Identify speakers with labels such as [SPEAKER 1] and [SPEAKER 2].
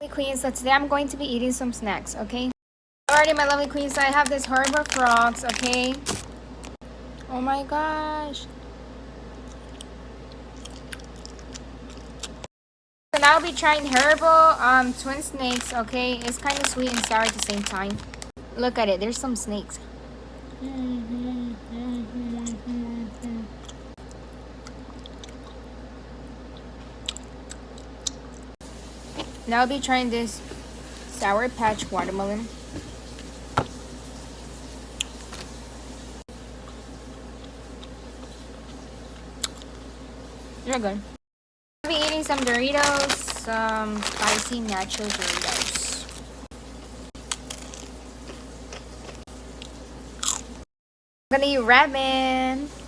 [SPEAKER 1] Queens, so today I'm going to be eating some snacks, okay? Alrighty, my lovely queens, so I have this horrible frogs, okay? Oh my gosh. So now I'll be trying herbal twin snakes, okay? It's kind of sweet and sour at the same time. Look at it, there's some snakes. Now I'll be trying this Sour Patch watermelon. They're good. I'll be eating some Doritos, some spicy nacho Doritos. I'm gonna eat ramen.